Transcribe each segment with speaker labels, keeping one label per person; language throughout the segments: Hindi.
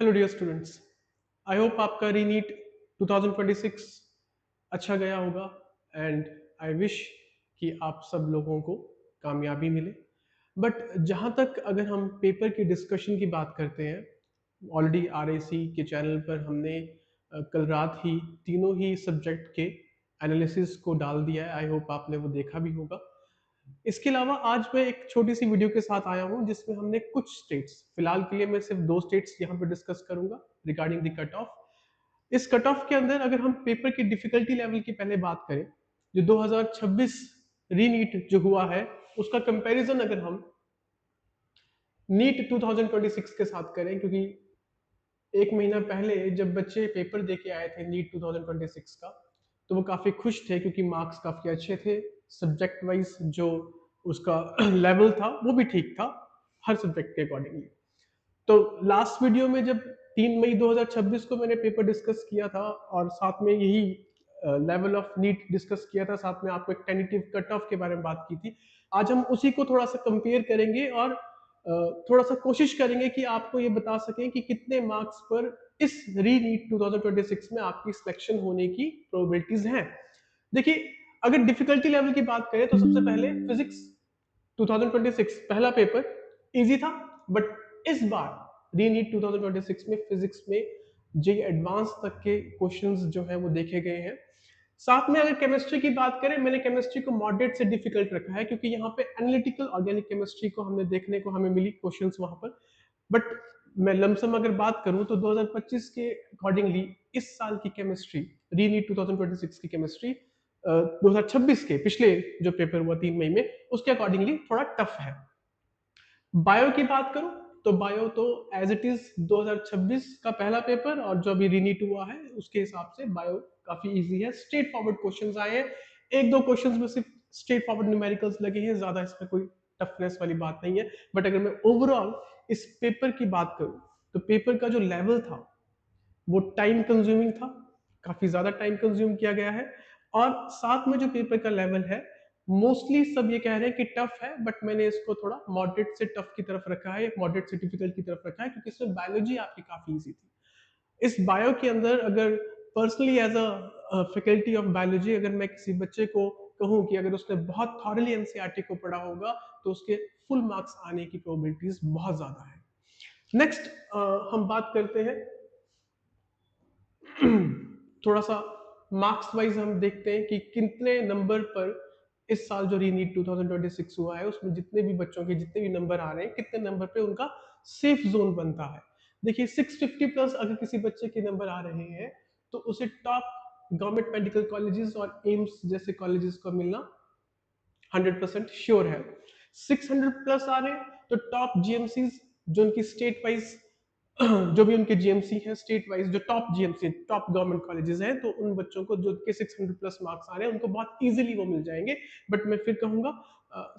Speaker 1: Hello dear students. I hope आपका रीनीट 2026 अच्छा गया होगा एंड आई विश कि आप सब लोगों को कामयाबी मिले। बट जहाँ तक अगर हम पेपर की डिस्कशन की बात करते हैं, ऑलरेडी आरएसी के चैनल पर हमने कल रात ही तीनों ही सब्जेक्ट के एनालिसिस को डाल दिया है। आई होप आपने वो देखा भी होगा। इसके अलावा आज मैं एक छोटी सी वीडियो के साथ आया हूं जिसमें हमने कुछ स्टेट्स, फिलहाल के लिए मैं सिर्फ दो स्टेट्स यहाँ पे डिस्कस करूंगा रिगार्डिंग द कट ऑफ। इस कट ऑफ के अंदर अगर हम पेपर की डिफिकल्टी लेवल की पहले बात करें, जो 2026 रीनीट जो हुआ है उसका कंपैरिजन अगर हम नीट 2026 के साथ करें, क्योंकि एक महीना पहले जब बच्चे पेपर दे के आए थे नीट 2026 का, तो वो काफ़ी खुश थे क्योंकि मार्क्स काफ़ी अच्छे थे। सब्जेक्ट वाइज जो उसका लेवल था वो भी ठीक था हर सब्जेक्ट के अकॉर्डिंगली। तो लास्ट वीडियो में जब 3 मई 2026 को मैंने पेपर डिस्कस किया था और साथ में यही लेवल ऑफ नीट डिस्कस किया था, साथ में आपको एक टेंटेटिव कट ऑफ के बारे में बात की थी। आज हम उसी को थोड़ा सा कंपेयर करेंगे और थोड़ा सा कोशिश करेंगे कि आपको ये बता सकें कि कितने मार्क्स पर इस री नीट 2026 में आपकी सिलेक्शन होने की प्रोबेबिलिटीज हैं। देखिए, अगर डिफिकल्टी लेवल की बात करें तो सबसे पहले फिजिक्स 2026 पहला पेपर इजी था, बट इस बार री नीट 2026 में फिजिक्स में जे एडवांस तक के क्वेश्चंस जो है वो देखे गए हैं। साथ में अगर केमिस्ट्री की बात करें, मैंने केमिस्ट्री को मॉडरेट से डिफिकल्ट रखा है क्योंकि यहाँ पे एनालिटिकल ऑर्गेनिक केमिस्ट्री को हमने देखने को हमें मिली क्वेश्चंस वहां पर। बट मैं लमसम अगर बात करूं तो 2025 के अकॉर्डिंगली इस साल की केमिस्ट्री, री नीट 2026 की केमिस्ट्री 2026 के पिछले जो पेपर हुआ 3 मई में, उसके अकॉर्डिंगली थोड़ा टफ है। बायो की बात करूं तो बायो तो एज इट इज 2026 का पहला पेपर और जो अभी रीनीट हुआ है उसके हिसाब से बायो काफी इजी है। स्ट्रेट फॉरवर्ड क्वेश्चंस आए हैं, एक दो क्वेश्चंस में सिर्फ स्ट्रेट फॉरवर्ड न्यूमेरिकल्स लगे हैं, ज्यादा इसमें कोई टफनेस वाली बात नहीं है। बट अगर मैं ओवरऑल इस पेपर की बात करूं तो पेपर का जो लेवल था वो टाइम कंज्यूमिंग था, काफी ज्यादा टाइम कंज्यूम किया गया है। और साथ में जो पेपर का लेवल है, मोस्टली सब ये कह रहे हैं कि टफ है, बट मैंने इसको थोड़ा मॉडरेट से टफ की तरफ रखा है, मॉडरेट से डिफिकल्ट की तरफ रखा है क्योंकि इसमें बायोलॉजी आपकी काफी इजी थी। इस बायो के अंदर अगर personally as a faculty of biology अगर मैं किसी बच्चे को कहूं कि अगर उसने बहुत थॉरली एनसीईआरटी को पढ़ा होगा तो उसके फुल मार्क्स आने की प्रोबेबिलिटीज बहुत ज्यादा है। नेक्स्ट हम बात करते हैं थोड़ा सा मार्क्स वाइज हम देखते हैं कि कितने नंबर पर इस साल जो रीनीट 2026 हुआ है उसमें जितने भी बच्चों के जितने भी नंबर आ रहे हैं, कितने नंबर पे उनका सेफ जोन बनता है। देखिए, 650 प्लस अगर किसी बच्चे के नंबर आ रहे हैं तो उसे टॉप गवर्नमेंट मेडिकल कॉलेजेस और एम्स जैसे कॉलेजेस को मिलना 100% श्योर है। 600 प्लस आ रहे हैं तो टॉप जीएमसी जो उनकी स्टेट वाइज जो भी उनके जीएमसी हैं स्टेट वाइज, जो top GMC top government colleges हैं, तो उन बच्चों को जो के 600 प्लस मार्क्स आ रहे हैं उनको बहुत इजीली वो मिल जाएंगे। बट मैं फिर कहूंगा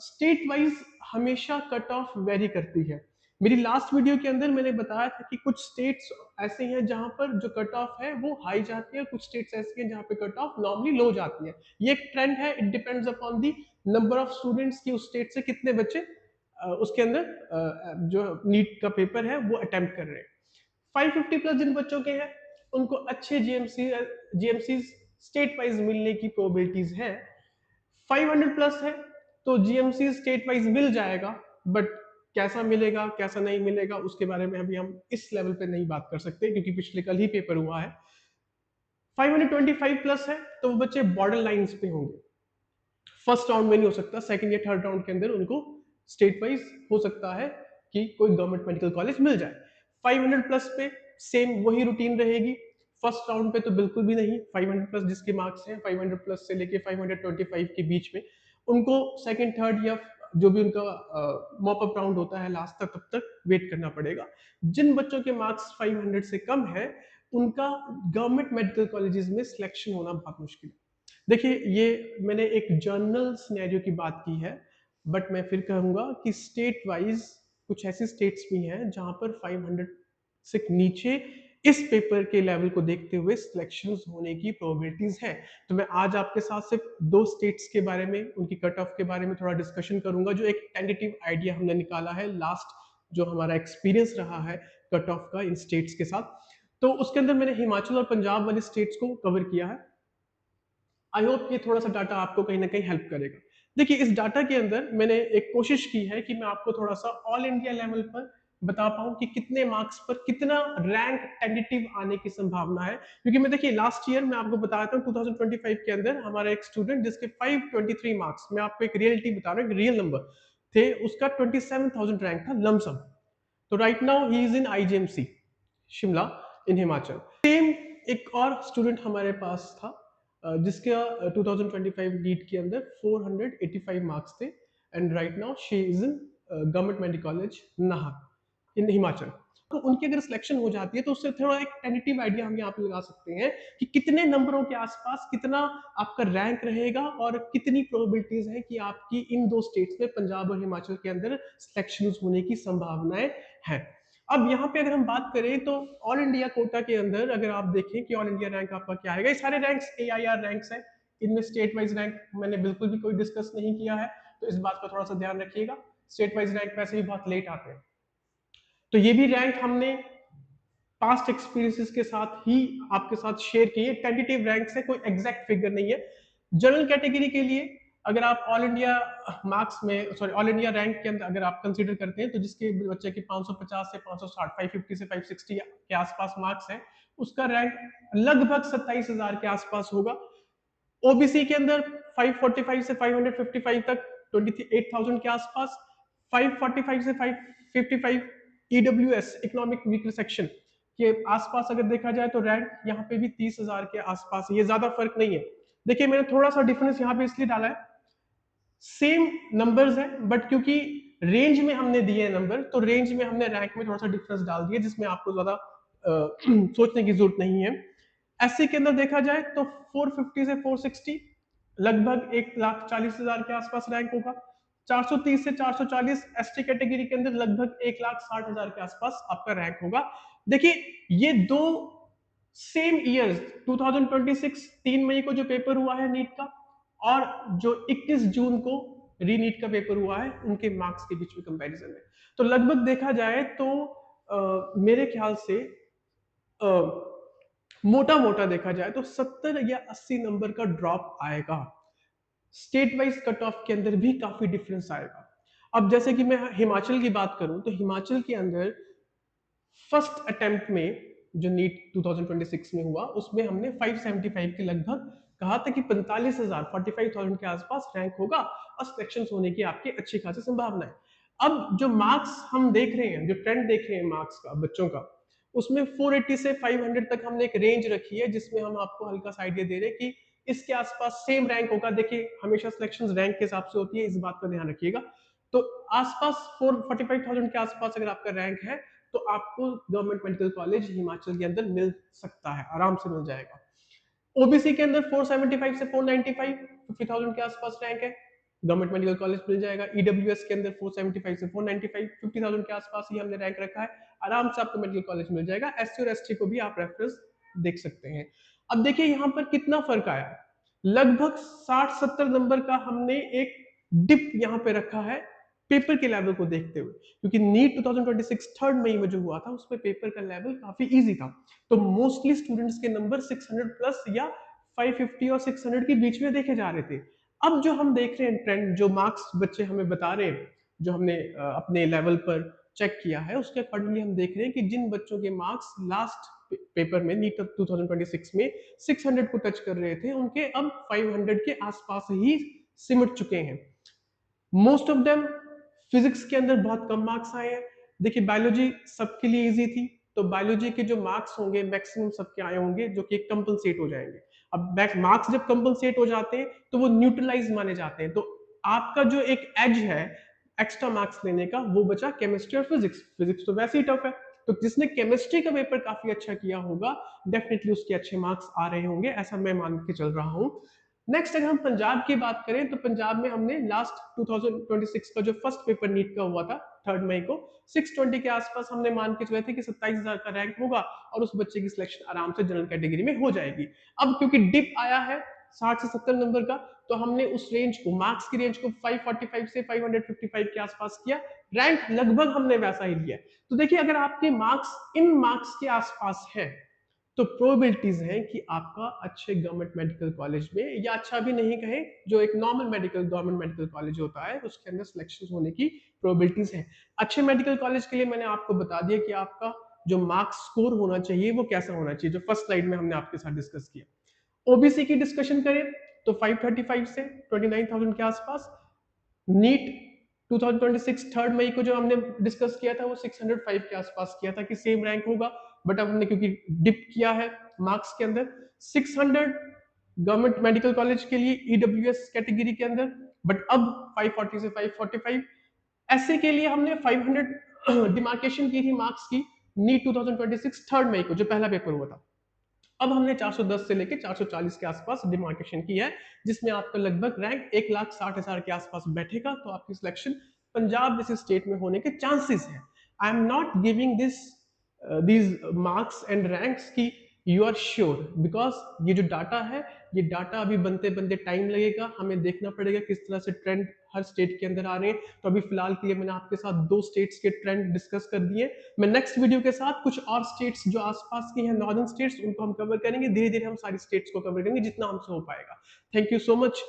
Speaker 1: स्टेट वाइज हमेशा कट ऑफ वेरी करती है। मेरी लास्ट वीडियो के अंदर मैंने बताया था कि कुछ स्टेट्स ऐसे हैं जहां पर जो कट ऑफ है वो हाई जाती है, कुछ स्टेट्स ऐसी हैं जहां पे कट ऑफ नॉर्मली लो जाती है। ये एक ट्रेंड है, it depends upon the number of students की उस स्टेट से कितने बच्चे उसके अंदर जो नीट का पेपर है वो अटेम्प्ट कर रहे हैं। 550 प्लस जिन बच्चों के हैं उनको अच्छे जीएमसी स्टेट वाइज मिलने की प्रोबेबिलिटीज है। 500 प्लस है तो जीएमसी स्टेट वाइज मिल जाएगा, बट कैसा मिलेगा कैसा नहीं मिलेगा उसके बारे में अभी हम इस लेवल पे नहीं बात कर सकते क्योंकि पिछले कल ही पेपर हुआ है। 525 प्लस है तो वो बच्चे बॉर्डर लाइंस पे होंगे, फर्स्ट राउंड में नहीं हो सकता, सेकंड या थर्ड राउंड के अंदर उनको स्टेट वाइज हो सकता है कि कोई गवर्नमेंट मेडिकल कॉलेज मिल जाए। 500 प्लस पे सेम वही रूटीन रहेगी, फर्स्ट राउंड पे तो बिल्कुल भी नहीं। 500 प्लस जिसके मार्क्स हैं 500 प्लस से लेके 525 के बीच में, उनको सेकंड थर्ड या जो भी उनका मॉप अप राउंड होता है लास्ट तक, तब तक वेट करना पड़ेगा। जिन बच्चों के मार्क्स 500 से कम है उनका गवर्नमेंट मेडिकल कॉलेजेस में सिलेक्शन होना बहुत मुश्किल है। देखिए, ये मैंने एक जर्नल सिनेरियो की बात की है, बट मैं फिर कहूंगा कि स्टेट वाइज कुछ ऐसी स्टेट्स भी हैं जहां पर 500 से नीचे इस पेपर के लेवल को देखते हुए सिलेक्शंस होने की प्रोबेबिलिटीज है। तो मैं आज आपके साथ सिर्फ दो स्टेट्स के बारे में, उनकी कट ऑफ के बारे में थोड़ा डिस्कशन करूंगा, जो एक टेंटेटिव आइडिया हमने निकाला है लास्ट जो हमारा एक्सपीरियंस रहा है कट ऑफ का इन स्टेट्स के साथ। तो उसके अंदर मैंने हिमाचल और पंजाब वाले स्टेट्स को कवर किया है। आई होप ये थोड़ा सा डाटा आपको कहीं ना कहीं हेल्प करेगा। देखिए इस डाटा के अंदर मैंने एक कोशिश की है कि मैं आपको थोड़ा सा ऑल इंडिया लेवल पर बता पाऊं कि कितने मार्क्स पर कितना रैंक टेंटेटिव आने की संभावना है। क्योंकि मैं देखिए लास्ट ईयर मैं आपको बताया था 2025 के अंदर हमारा एक स्टूडेंट जिसके 523 मार्क्स, मैं आपको एक रियलिटी बता रहा हूँ, एक रियल नंबर थे, उसका 27,000 रैंक था लमसम। तो right now he is in IGMC Shimla in Himachal. Same एक और स्टूडेंट हमारे पास था जिसका 2025 नीट के अंदर 485 मार्क्स थे and right now she is in government medical college Nahan in Himachal. तो उनकी अगर सिलेक्शन हो जाती है तो उससे थोड़ा एक टेंटेटिव आइडिया हम यहाँ पे लगा सकते हैं कि कितने नंबरों के आसपास कितना आपका रैंक रहेगा और कितनी प्रोबेबिलिटीज है कि आपकी इन दो स्टेट्स में पंजाब और हिमाचल के अंदर सिलेक्शन होने की संभावनाएं हैं। अब यहाँ पे अगर हम बात करें तो ऑल इंडिया कोटा के अंदर अगर आप देखें कि ऑल इंडिया रैंक आपका क्या आएगा, ये सारे रैंक्स AIR रैंक्स हैं, इनमें स्टेट वाइज रैंक मैंने बिल्कुल भी कोई डिस्कस नहीं किया है, तो इस बात का थोड़ा सा ध्यान रखिएगा। स्टेट वाइज रैंक वैसे भी बहुत लेट आते हैं, तो ये भी रैंक हमने पास्ट एक्सपीरियंसेस के साथ ही आपके साथ शेयर किए। टेंटेटिव रैंक्स है, कोई एग्जैक्ट फिगर नहीं है। जनरल कैटेगरी के लिए अगर आप ऑल इंडिया मार्क्स में सॉरी ऑल इंडिया रैंक के अंदर अगर आप कंसीडर करते हैं तो जिसके बच्चे के 550 से 560 550 से 560 के आसपास मार्क्स है, उसका रैंक लगभग 27,000 के आसपास होगा। ओबीसी के अंदर 545 से 555 तक 28,000 के आसपास, 545 से 555 ईडब्ल्यूएस इकोनॉमिक वीकर सेक्शन के आसपास अगर देखा जाए तो रैंक यहाँ पे भी 30,000 के आसपास, ये ज्यादा फर्क नहीं है। देखिए मैंने थोड़ा सा डिफरेंस यहाँ पे इसलिए डाला है, सेम नंबर्स है बट क्योंकि रेंज में हमने दिए नंबर तो रेंज में हमने रैंक में थोड़ा सा डिफरेंस डाल दिया जिसमें आपको ज्यादा सोचने की जरूरत नहीं है। एससी के अंदर देखा जाए तो 450 से 460 लगभग 1,40,000 के आसपास रैंक होगा। 430 से 440 एसटी कैटेगरी के अंदर लगभग 1,60,000 के आसपास आपका रैंक होगा। देखिए ये दो सेम ईयर्स 2026 3 मई को जो पेपर हुआ है नीट का और जो 21 जून को रीनीट का पेपर हुआ है उनके मार्क्स के बीच में कंपैरिजन है। तो लगभग देखा जाए तो मेरे ख्याल से मोटा मोटा देखा जाए तो 70 या 80 नंबर का ड्रॉप आएगा। स्टेट वाइज कट ऑफ के अंदर भी काफी डिफरेंस आएगा। अब जैसे कि मैं हिमाचल की बात करूं तो हिमाचल के अंदर फर्स्ट अटेम्प्ट में जो नीट 2026 में हुआ उसमें हमने 575 के लगभग कहा था कि 45,000 45,000 के आसपास रैंक होगा और सिलेक्शन होने की आपकी अच्छी खासी संभावना है। अब जो मार्क्स हम देख रहे हैं, जो ट्रेंड देख रहे हैं मार्क्स का बच्चों का, उसमें 480 से 500 तक हमने एक रेंज रखी है जिसमें हम आपको हल्का सा आइडिया दे रहे हैं कि इसके आसपास सेम रैंक होगा। देखिए हमेशा सिलेक्शन रैंक के हिसाब से होती है, इस बात का ध्यान रखिएगा। तो आसपास 45,000 के आसपास अगर आपका रैंक है तो आपको गवर्नमेंट मेडिकल कॉलेज हिमाचल के अंदर मिल सकता है, आराम से मिल जाएगा। ओबीसी के अंदर 475 से 495 50,000 के आसपास रैंक है, गवर्नमेंट मेडिकल कॉलेज मिल जाएगा। ईडब्ल्यूएस के अंदर 475 से 495 50,000 के आसपास ही हमने रैंक रखा है, आराम से आपको मेडिकल कॉलेज मिल जाएगा। एससी और एसटी को भी आप रेफरेंस देख सकते हैं। अब देखिए यहाँ पर कितना फर्क आया, लगभग 60-70 नंबर का हमने एक डिप यहाँ पे रखा है पेपर के लेवल को देखते हुए, क्योंकि नीट 2026 3 मई में जो हुआ था उसमें पेपर का लेवल काफी इजी था, तो मोस्टली स्टूडेंट्स के नंबर 600 प्लस या 550 और 600 के बीच में देखे जा रहे थे। अब जो हम देख रहे हैं ट्रेंड, जो मार्क्स बच्चे हमें बता रहे हैं, जो हमने अपने लेवल पर चेक किया है उसके अकॉर्डिंगली हम देख रहे हैं कि जिन बच्चों के मार्क्स लास्ट पेपर में नीट 2026 में 600 को टच कर रहे थे उनके अब 500 के आसपास ही सिमट चुके हैं। मोस्ट ऑफ देम फिजिक्स के अंदर बहुत कम मार्क्स आए हैं। देखिए बायोलॉजी सबके लिए इजी थी, तो बायोलॉजी के जो मार्क्स होंगे मैक्सिमम सबके आए होंगे जो कि कंपनसेट हो जाएंगे। अब मार्क्स जब कंपनसेट हो जाते हैं तो वो न्यूट्रलाइज माने जाते हैं, तो आपका जो एक एज है एक्स्ट्रा मार्क्स लेने का वो बचा केमिस्ट्री और फिजिक्स। फिजिक्स तो वैसे ही टफ है, तो जिसने केमिस्ट्री का पेपर काफी अच्छा किया होगा डेफिनेटली उसके अच्छे मार्क्स आ रहे होंगे, ऐसा मैं मान के चल रहा हूं। नेक्स्ट अगर हम पंजाब की बात करें तो पंजाब में हमने लास्ट 2026 का जो फर्स्ट पेपर नीट का हुआ था 3 मई को 620 के आसपास हमने मान के चले थे कि 27,000 का रैंक होगा और उस बच्चे की सिलेक्शन आराम से जनरल कैटेगरी में हो जाएगी। अब क्योंकि डिप आया है 60 से 70 नंबर का, तो हमने उस रेंज को, मार्क्स की रेंज को 545 से 555 के आसपास किया, रैंक लगभग हमने वैसा ही लिया। तो देखिए अगर आपके मार्क्स इन मार्क्स के आसपास है तो प्रोबेबिलिटीज हैं कि आपका अच्छे गवर्नमेंट मेडिकल कॉलेज में, या अच्छा भी नहीं कहें, जो एक normal medical government medical college होता है उसके अंदर सिलेक्शन होने की प्रोबेबिलिटीज है। अच्छे मेडिकल कॉलेज के लिए मैंने आपको बता दिया कि आपका जो मार्क्स स्कोर होना चाहिए वो कैसा होना चाहिए, जो फर्स्ट स्लाइड में हमने आपके साथ डिस्कस किया। ओबीसी की डिस्कशन करें तो 535 से 29,000 के आसपास। नीट 2026 3 मई को जो हमने डिस्कस किया था वो 605 के आसपास किया था कि सेम रैंक होगा, बट अब हमने क्योंकि डिप किया है मार्क्स के अंदर 600 गवर्नमेंट मेडिकल कॉलेज के लिए ईडब्ल्यूएस कैटेगरी के अंदर, बट अब 540 से 545। ऐसे के लिए हमने 500 डिमार्केशन की थी मार्क्स की नीट 2026 3 मई को जो पहला पेपर हुआ था। अब हमने 410 से लेके 440 के आसपास डिमार्केशन की है, जिसमें आपका लगभग रैंक 1,60,000 के आसपास बैठेगा, तो आपकी सिलेक्शन पंजाब जैसे स्टेट में होने के चांसेस है। I am not giving these marks and ranks की यू आर श्योर, बिकॉज ये जो डाटा है, ये डाटा अभी बनते बनते टाइम लगेगा, हमें देखना पड़ेगा किस तरह से ट्रेंड हर स्टेट के अंदर आ रहे हैं। तो अभी फिलहाल के लिए मैंने आपके साथ 2 स्टेट्स के ट्रेंड डिस्कस कर दिए। मैं नेक्स्ट वीडियो के साथ कुछ और स्टेट्स जो आसपास की हैं नॉर्दर्न स्टेट्स, उनको हम कवर करेंगे। धीरे धीरे हम सारी स्टेट्स को कवर करेंगे जितना हमसे हो पाएगा। Thank you so much.